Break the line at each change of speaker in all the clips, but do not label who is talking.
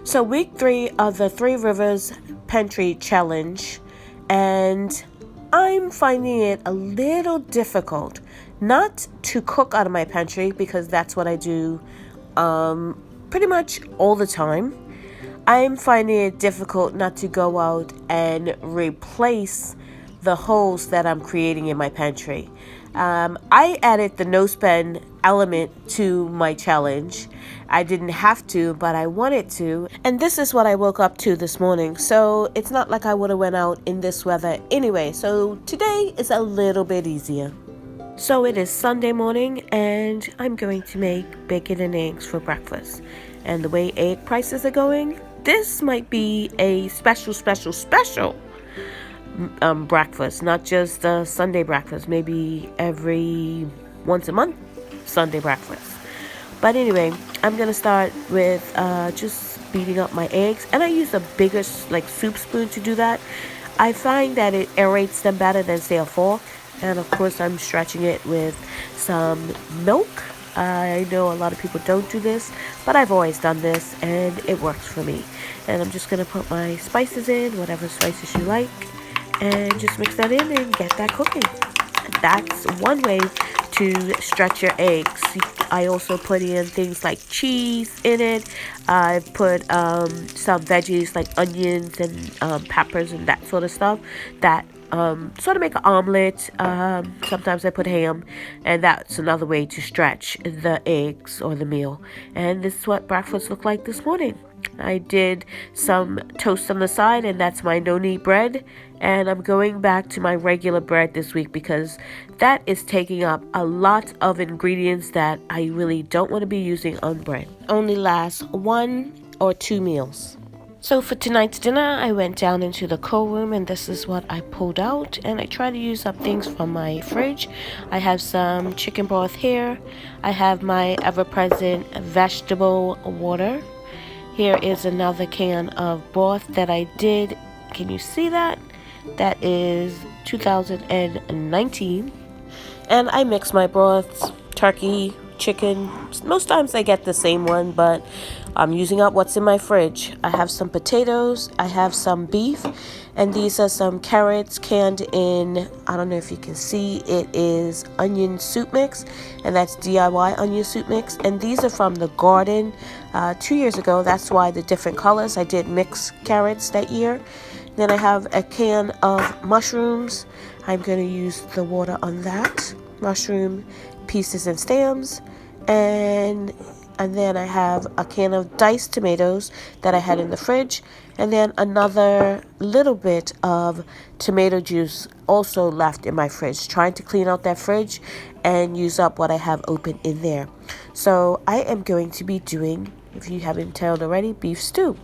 So week 3 of the Three Rivers Pantry Challenge, and I'm finding it a little difficult not to cook out of my pantry because that's what I do pretty much all the time. I'm finding it difficult not to go out and replace the holes that I'm creating in my pantry. I added the no spend element to my challenge. I didn't have to, but I wanted to. And this is what I woke up to this morning. So it's not like I would have went out in this weather anyway. So today is a little bit easier. So it is Sunday morning and I'm going to make bacon and eggs for breakfast. And the way egg prices are going, this might be a special breakfast, not just a Sunday breakfast, maybe every once a month Sunday breakfast. But anyway, I'm gonna start with just beating up my eggs, and I use a bigger soup spoon to do that. I find that it aerates them better than say a fork, and of course I'm stretching it with some milk. I know a lot of people don't do this, but I've always done this and it works for me. And I'm just gonna put my spices in, whatever spices you like, and just mix that in and get that cooking. That's one way to stretch your eggs. I also put in things like cheese in it. I put some veggies like onions and peppers and that sort of stuff that sort of make an omelet. Sometimes I put ham, and that's another way to stretch the eggs or the meal. And this is what breakfast looked like this morning. I did some toast on the side, and that's my no-knead bread. And I'm going back to my regular bread this week because that is taking up a lot of ingredients that I really don't want to be using on bread. Only lasts 1 or 2 meals. So for tonight's dinner, I went down into the cold room, and this is what I pulled out. And I try to use up things from my fridge. I have some chicken broth here. I have my ever-present vegetable water. Here is another can of broth that I did. Can you see that? That is 2019. And I mix my broths, turkey, chicken. Most times I get the same one, but I'm using up what's in my fridge. I have some potatoes, I have some beef, and these are some carrots canned in, I don't know if you can see, it is onion soup mix, and that's DIY onion soup mix. And these are from the garden 2 years ago. That's why the different colors. I did mix carrots that year. Then I have a can of mushrooms. I'm going to use the water on that. Mushroom pieces and stems. And then I have a can of diced tomatoes that I had in the fridge. And then another little bit of tomato juice also left in my fridge. Trying to clean out that fridge and use up what I have open in there. So I am going to be doing, if you haven't told already, beef stew.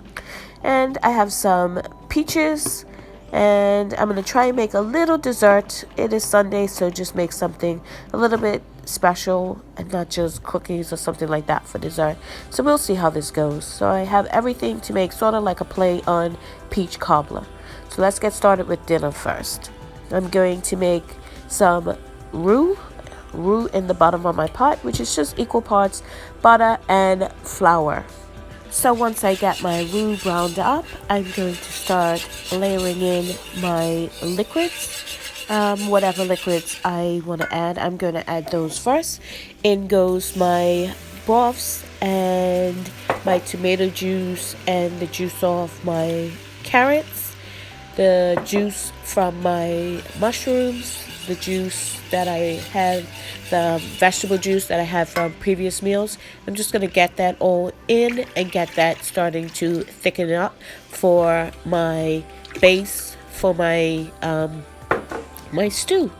And I have some peaches, and I'm going to try and make a little dessert. It is Sunday, so just make something a little bit special and not just cookies or something like that for dessert. So we'll see how this goes. So I have everything to make sort of like a play on peach cobbler. So let's get started with dinner first. I'm going to make some roux in the bottom of my pot, which is just equal parts butter and flour. So once I get my roux browned up, I'm going to start layering in my liquids. Whatever liquids I want to add, I'm going to add those first. In goes my broths and my tomato juice and the juice off my carrots, the juice from my mushrooms, the juice that I had, the vegetable juice that I had from previous meals. I'm just going to get that all in and get that starting to thicken up for my base for my my stew.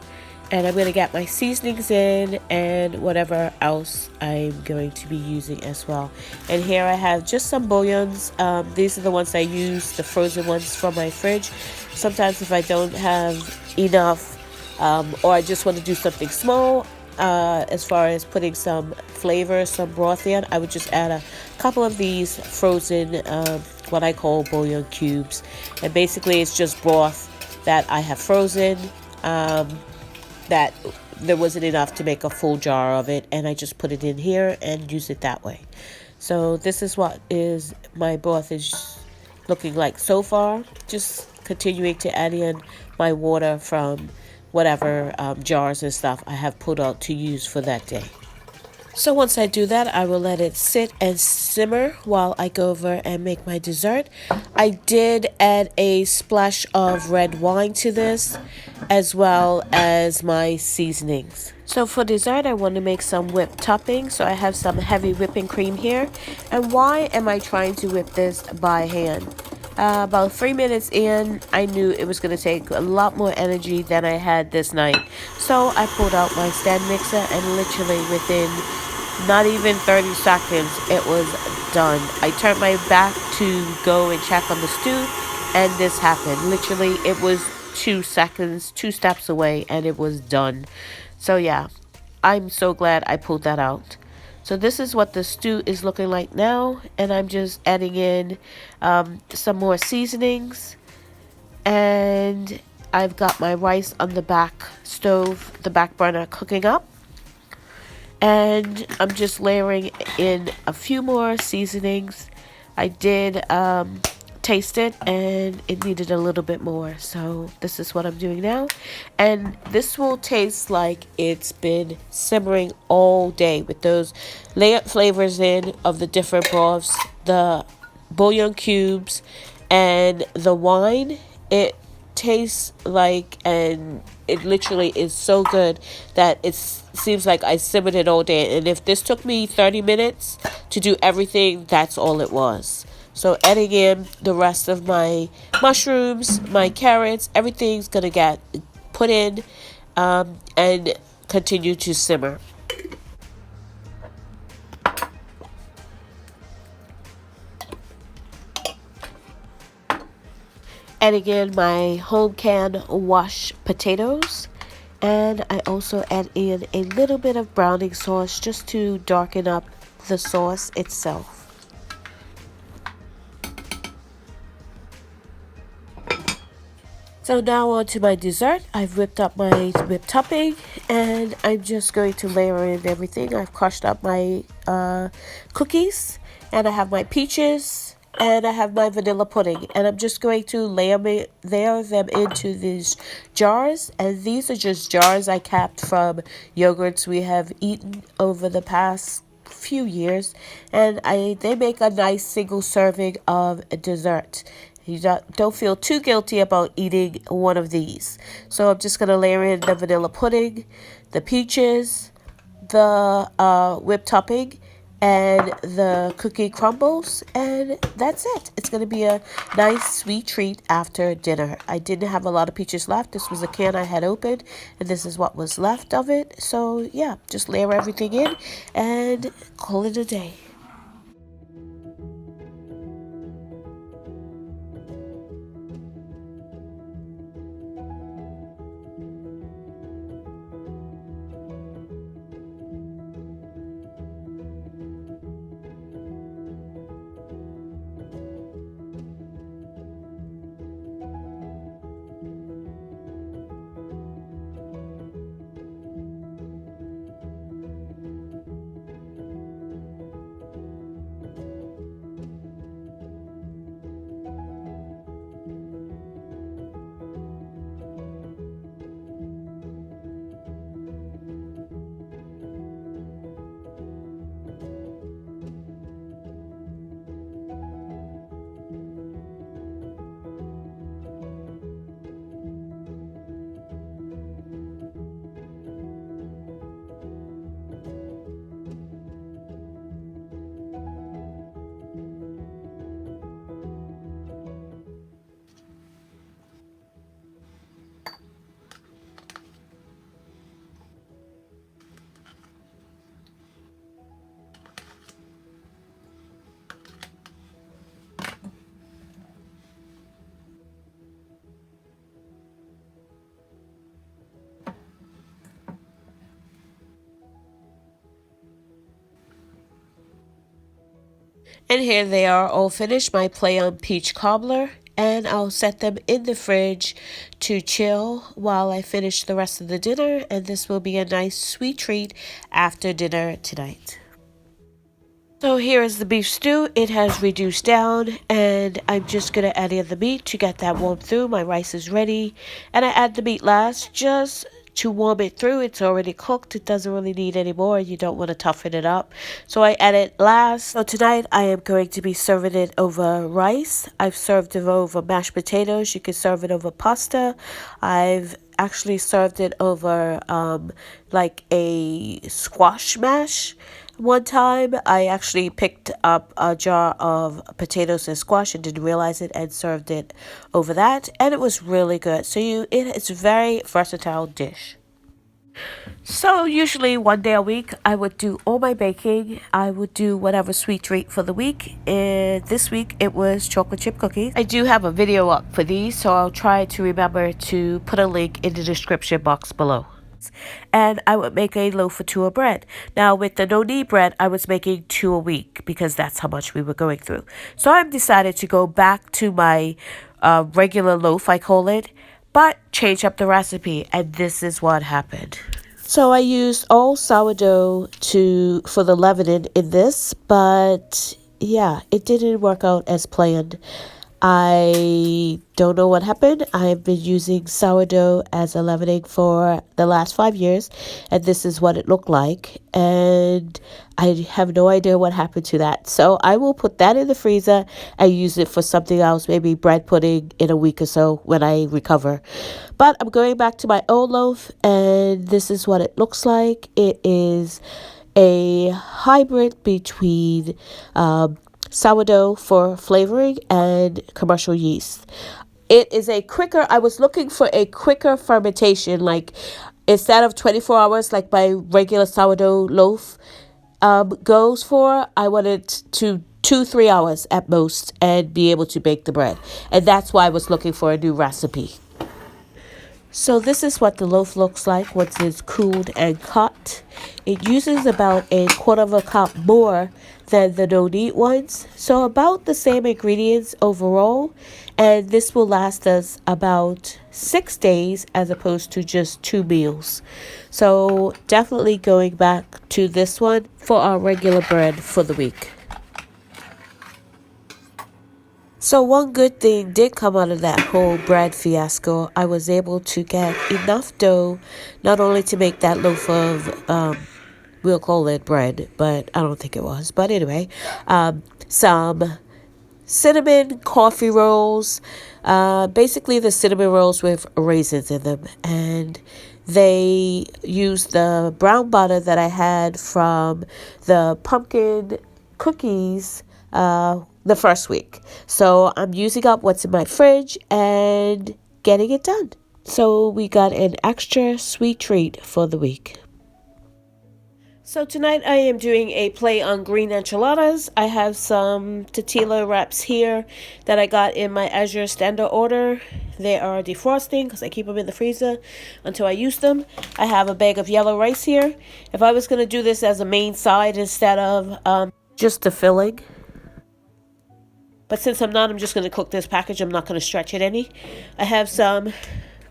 And I'm going to get my seasonings in and whatever else I'm going to be using as well. And here I have just some bouillons. These are the ones I use, the frozen ones from my fridge. Sometimes if I don't have enough or I just want to do something small, as far as putting some flavor, some broth in, I would just add a couple of these frozen, what I call bouillon cubes. And basically it's just broth that I have frozen, that there wasn't enough to make a full jar of it, and I just put it in here and use it that way. So this is what is my broth is looking like so far. Just continuing to add in my water from whatever jars and stuff I have pulled out to use for that day. So once I do that, I will let it sit and simmer while I go over and make my dessert. I did add a splash of red wine to this, as well as my seasonings. So for dessert, I want to make some whipped topping. So I have some heavy whipping cream here. And why am I trying to whip this by hand? About 3 minutes in, I knew it was going to take a lot more energy than I had this night. So I pulled out my stand mixer, and literally within not even 30 seconds, it was done. I turned my back to go and check on the stew, and this happened. Literally, it was 2 seconds, 2 steps away, and it was done. So yeah, I'm so glad I pulled that out. So this is what the stew is looking like now, and I'm just adding in some more seasonings, and I've got my rice on the back stove, the back burner, cooking up, and I'm just layering in a few more seasonings. I did taste it, and it needed a little bit more, so this is what I'm doing now. And this will taste like it's been simmering all day with those layered flavors in of the different broths, the bouillon cubes, and the wine. It tastes like, and it literally is so good that it seems like I simmered it all day. And if this took me 30 minutes to do everything, that's all it was. So adding in the rest of my mushrooms, my carrots, everything's gonna get put in and continue to simmer. Adding in my home can washed potatoes, and I also add in a little bit of browning sauce just to darken up the sauce itself. So now on to my dessert. I've whipped up my whipped topping, and I'm just going to layer in everything. I've crushed up my cookies, and I have my peaches, and I have my vanilla pudding, and I'm just going to layer them into these jars. And these are just jars I kept from yogurts we have eaten over the past few years, and they make a nice single serving of dessert. You don't feel too guilty about eating one of these. So I'm just going to layer in the vanilla pudding, the peaches, the whipped topping, and the cookie crumbles, and that's it. It's going to be a nice sweet treat after dinner. I didn't have a lot of peaches left. This was a can I had opened, and this is what was left of it. So yeah, just layer everything in and call it a day. And here they are all finished, my play on peach cobbler. And then I'll set them in the fridge to chill while I finish the rest of the dinner, and this will be a nice sweet treat after dinner tonight. So here is the beef stew. It has reduced down, and I'm just going to add in the meat to get that warmed through. My rice is ready, and I add the meat last just to warm it through. It's already cooked. It doesn't really need any more. You don't want to toughen it up. So I add it last. So tonight I am going to be serving it over rice. I've served it over mashed potatoes. You can serve it over pasta. I've actually served it over like a squash mash. One time, I actually picked up a jar of potatoes and squash and didn't realize it and served it over that, and it was really good. So it's a very versatile dish. So usually one day a week, I would do all my baking. I would do whatever sweet treat for the week. And this week it was chocolate chip cookies. I do have a video up for these, so I'll try to remember to put a link in the description box below. And I would make a loaf or two of bread. Now with the no-knead bread, I was making 2 a week because that's how much we were going through. So I've decided to go back to my regular loaf, I call it, but change up the recipe, and this is what happened. So I used all sourdough for the leavening in this, but yeah, it didn't work out as planned. I don't know what happened. I've been using sourdough as a leavening for the last 5 years, and this is what it looked like. And I have no idea what happened to that. So I will put that in the freezer and use it for something else, maybe bread pudding in a week or so when I recover. But I'm going back to my old loaf, and this is what it looks like. It is a hybrid between sourdough for flavoring and commercial yeast. It is I was looking for a quicker fermentation, like instead of 24 hours like my regular sourdough loaf goes for, I wanted to 2-3 hours at most and be able to bake the bread. And that's why I was looking for a new recipe. So this is what the loaf looks like once it's cooled and cut. It uses about 1/4 cup more than the no-knead ones. So about the same ingredients overall. And this will last us about 6 days as opposed to just 2 meals. So definitely going back to this one for our regular bread for the week. So one good thing did come out of that whole bread fiasco. I was able to get enough dough not only to make that loaf of, we'll call it bread, but I don't think it was. But anyway, some cinnamon coffee rolls, basically the cinnamon rolls with raisins in them. And they used the brown butter that I had from the pumpkin cookies the first week. So I'm using up what's in my fridge and getting it done. So we got an extra sweet treat for the week. So tonight I am doing a play on green enchiladas. I have some tortilla wraps here that I got in my Azure standard order. They are defrosting because I keep them in the freezer until I use them. I have a bag of yellow rice here. If I was going to do this as a main side instead of just the filling. But since I'm not, I'm just going to cook this package. I'm not going to stretch it any. I have some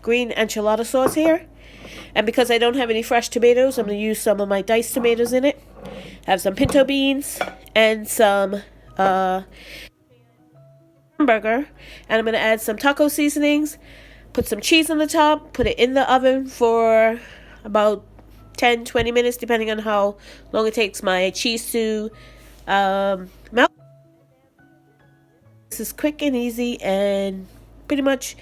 green enchilada sauce here. And because I don't have any fresh tomatoes, I'm going to use some of my diced tomatoes in it. I have some pinto beans and some hamburger. And I'm going to add some taco seasonings. Put some cheese on the top. Put it in the oven for about 10-20 minutes, depending on how long it takes my cheese to melt. This is quick and easy, and pretty much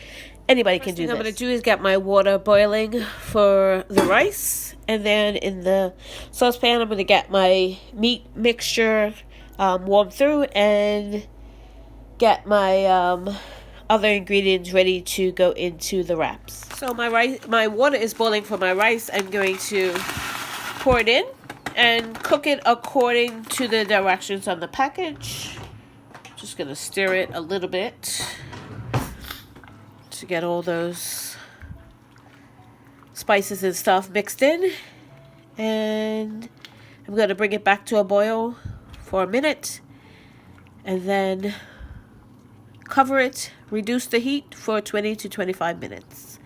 anybody can do this. What I'm going to do is get my water boiling for the rice, and then in the saucepan I'm going to get my meat mixture warmed through and get my other ingredients ready to go into the wraps. So my water is boiling for my rice. I'm going to pour it in and cook it according to the directions on the package. Just going to stir it a little bit to get all those spices and stuff mixed in. And I'm going to bring it back to a boil for a minute and then cover it, reduce the heat for 20 to 25 minutes.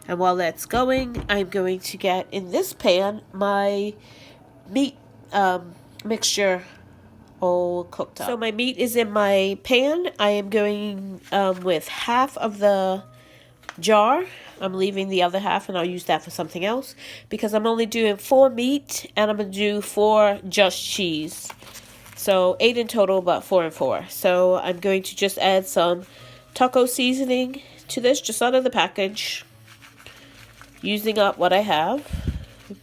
And while that's going, I'm going to get in this pan my meat mixture all cooked up. So my meat is in my pan. I am going with half of the jar. I'm leaving the other half and I'll use that for something else because I'm only doing 4 meat and I'm going to do 4 just cheese. So 8 in total, but 4 and 4. So I'm going to just add some taco seasoning to this, just out of the package, using up what I have.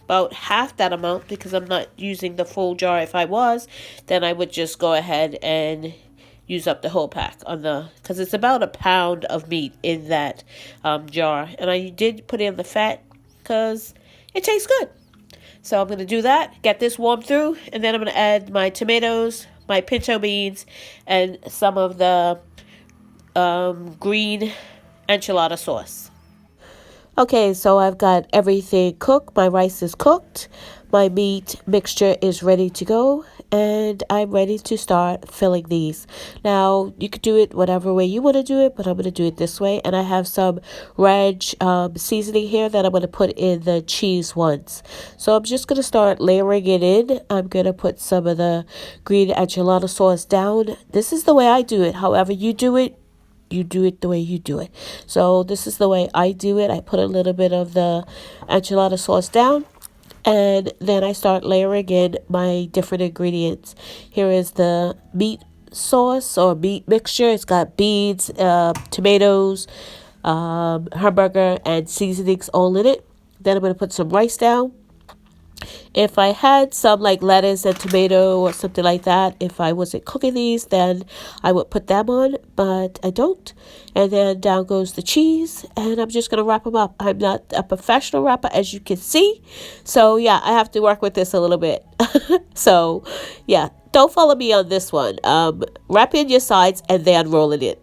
About half that amount because I'm not using the full jar. If I was, then I would just go ahead and use up the whole pack on the, because it's about a pound of meat in that jar. And I did put in the fat because it tastes good. So I'm going to do that, get this warmed through, and then I'm going to add my tomatoes, my pinto beans, and some of the green enchilada sauce. Okay, so I've got everything cooked. My rice is cooked. My meat mixture is ready to go. And I'm ready to start filling these. Now, you could do it whatever way you want to do it, but I'm going to do it this way. And I have some ranch seasoning here that I'm going to put in the cheese ones. So I'm just going to start layering it in. I'm going to put some of the green enchilada sauce down. This is the way I do it. However you do it, you do it the way you do it. So this is the way I do it. I put a little bit of the enchilada sauce down, and then I start layering in my different ingredients. Here is the meat sauce or meat mixture. It's got beans, tomatoes, hamburger, and seasonings all in it. Then I'm going to put some rice down. If I had some like lettuce and tomato or something like that, if I wasn't cooking these, then I would put them on, but I don't. And then down goes the cheese, and I'm just going to wrap them up. I'm not a professional wrapper, as you can see. So yeah, I have to work with this a little bit. So yeah, don't follow me on this one. Wrap in your sides and then roll it in.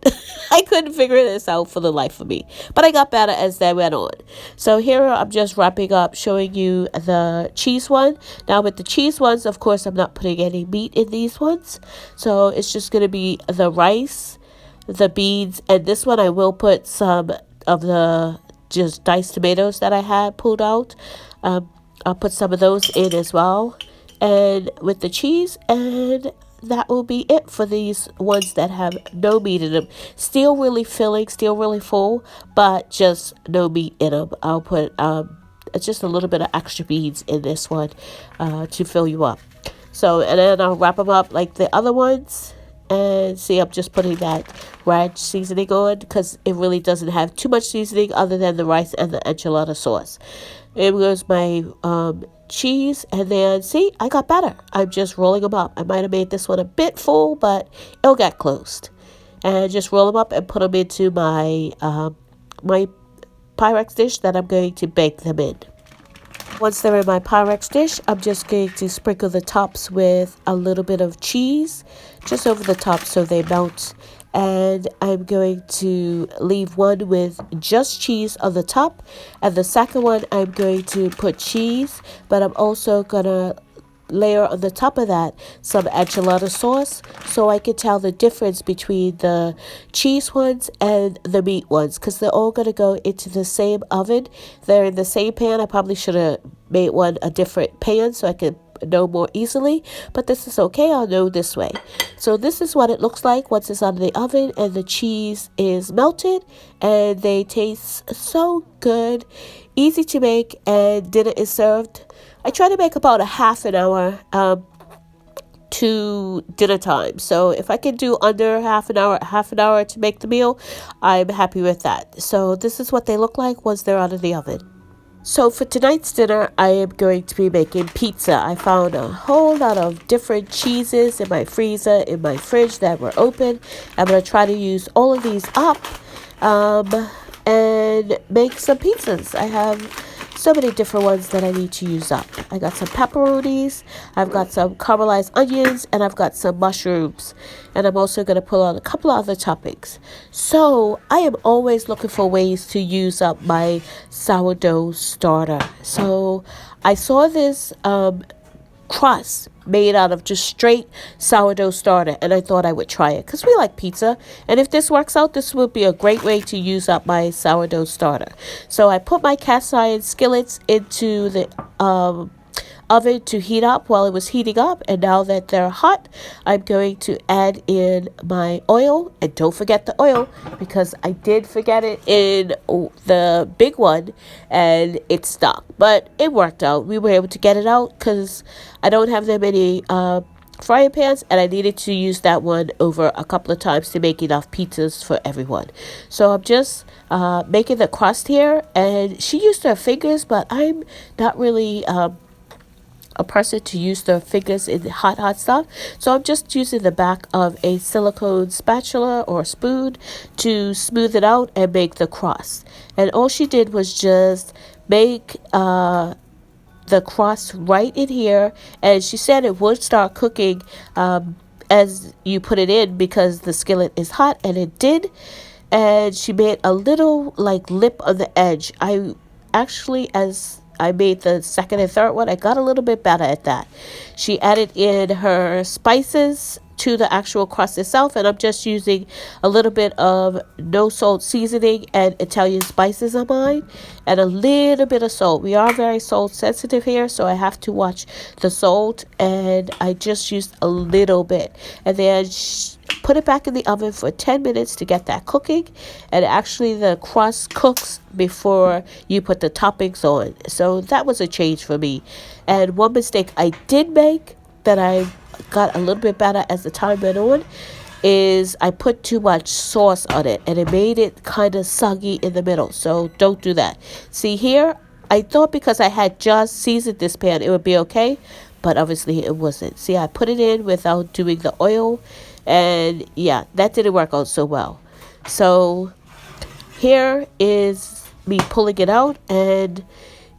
I couldn't figure this out for the life of me, but I got better as they went on. So here I'm just wrapping up, showing you the cheese one. Now with the cheese ones, of course, I'm not putting any meat in these ones. So it's just going to be the rice, the beans, and this one I will put some of the just diced tomatoes that I had pulled out. I'll put some of those in as well. And with the cheese, and that will be it for these ones that have no meat in them. Still really filling, still really full, but just no meat in them. I'll put just a little bit of extra beans in this one to fill you up. So, and then I'll wrap them up like the other ones. And see, I'm just putting that ranch seasoning on because it really doesn't have too much seasoning other than the rice and the enchilada sauce. It was my cheese, and then see, I got better. I'm just rolling them up. I might have made this one a bit full, but it'll get closed. And just roll them up and put them into my my Pyrex dish that I'm going to bake them in. Once they're in my Pyrex dish, I'm just going to sprinkle the tops with a little bit of cheese just over the top so they melt. And I'm going to leave one with just cheese on the top. And the second one, I'm going to put cheese, but I'm also going to layer on the top of that some enchilada sauce so I can tell the difference between the cheese ones and the meat ones because they're all going to go into the same oven. They're in the same pan. I probably should have made one a different pan so I could know more easily, but this is okay. I'll know this way. So this is what it looks like once it's out of the oven and the cheese is melted, and they taste so good, easy to make, and dinner is served. I try to make about a half an hour to dinner time. So if I can do under half an hour to make the meal, I'm happy with that. So this is what they look like once they're out of the oven. So for tonight's dinner, I am going to be making pizza. I found a whole lot of different cheeses in my freezer, in my fridge that were open. I'm going to try to use all of these up and make some pizzas. I have so many different ones that I need to use up. I got some pepperonis, I've got some caramelized onions, and I've got some mushrooms. And I'm also going to put on a couple of other toppings. So I am always looking for ways to use up my sourdough starter. So I saw this crust made out of just straight sourdough starter, and I thought I would try it because we like pizza, and if this works out, this would be a great way to use up my sourdough starter. So I put my cast iron skillets into the oven to heat up while it was heating up, and now that they're hot, I'm going to add in my oil. And don't forget the oil, because I did forget it in the big one and it stuck, but it worked out. We were able to get it out because I don't have that many frying pans, and I needed to use that one over a couple of times to make enough pizzas for everyone. So I'm just making the crust here, and she used her fingers, but I'm not really a person to use their fingers in hot stuff. So I'm just using the back of a silicone spatula or spoon to smooth it out and make the crust. And all she did was just make the crust right in here, and she said it would start cooking as you put it in because the skillet is hot, and it did. And she made a little like lip on the edge. As I made the second and third one, I got a little bit better at that. She added in her spices to the actual crust itself, and I'm just using a little bit of no salt seasoning and Italian spices on mine, and a little bit of salt. We are very salt sensitive here, so I have to watch the salt, and I just used a little bit, and then put it back in the oven for 10 minutes to get that cooking. And actually the crust cooks before you put the toppings on, so that was a change for me. And one mistake I did make that I got a little bit better as the time went on is I put too much sauce on it, and it made it kind of soggy in the middle. So don't do that. See here, I thought because I had just seasoned this pan it would be okay, but obviously it wasn't. See, I put it in without doing the oil, and yeah, that didn't work out so well. So here is me pulling it out, and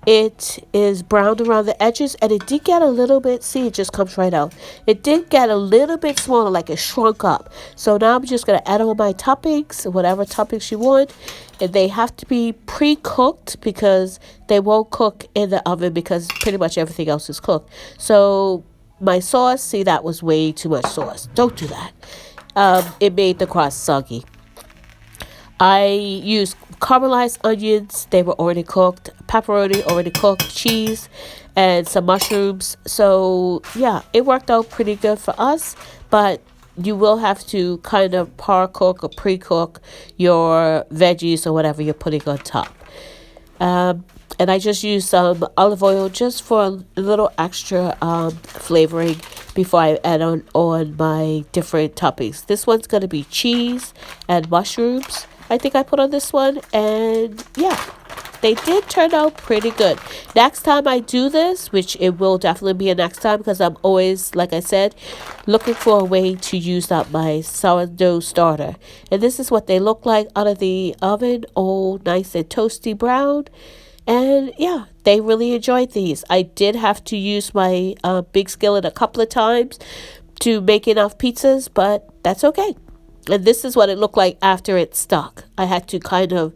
it is browned around the edges, and it did get a little bit, see, it just comes right out. It did get a little bit smaller, like it shrunk up. So now I'm just going to add all my toppings, whatever toppings you want. And they have to be pre-cooked because they won't cook in the oven because pretty much everything else is cooked. So my sauce, see, that was way too much sauce. Don't do that. It made the crust soggy. I used caramelized onions. They were already cooked. Pepperoni already cooked. Cheese and some mushrooms. So yeah, it worked out pretty good for us. But you will have to kind of par cook or pre-cook your veggies or whatever you're putting on top. And I just used some olive oil just for a little extra flavoring before I add on my different toppings. This one's going to be cheese and mushrooms. I think I put on this one, and yeah, they did turn out pretty good. Next time I do this, which it will definitely be a next time because I'm always, like I said, looking for a way to use up my sourdough starter. And this is what they look like out of the oven, all nice and toasty brown. And yeah, they really enjoyed these. I did have to use my big skillet a couple of times to make enough pizzas, but that's okay. And this is what it looked like after it stuck. I had to kind of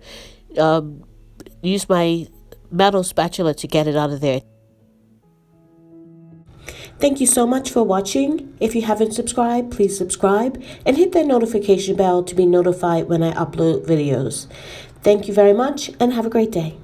use my metal spatula to get it out of there. Thank you so much for watching. If you haven't subscribed, please subscribe and hit that notification bell to be notified when I upload videos. Thank you very much and have a great day.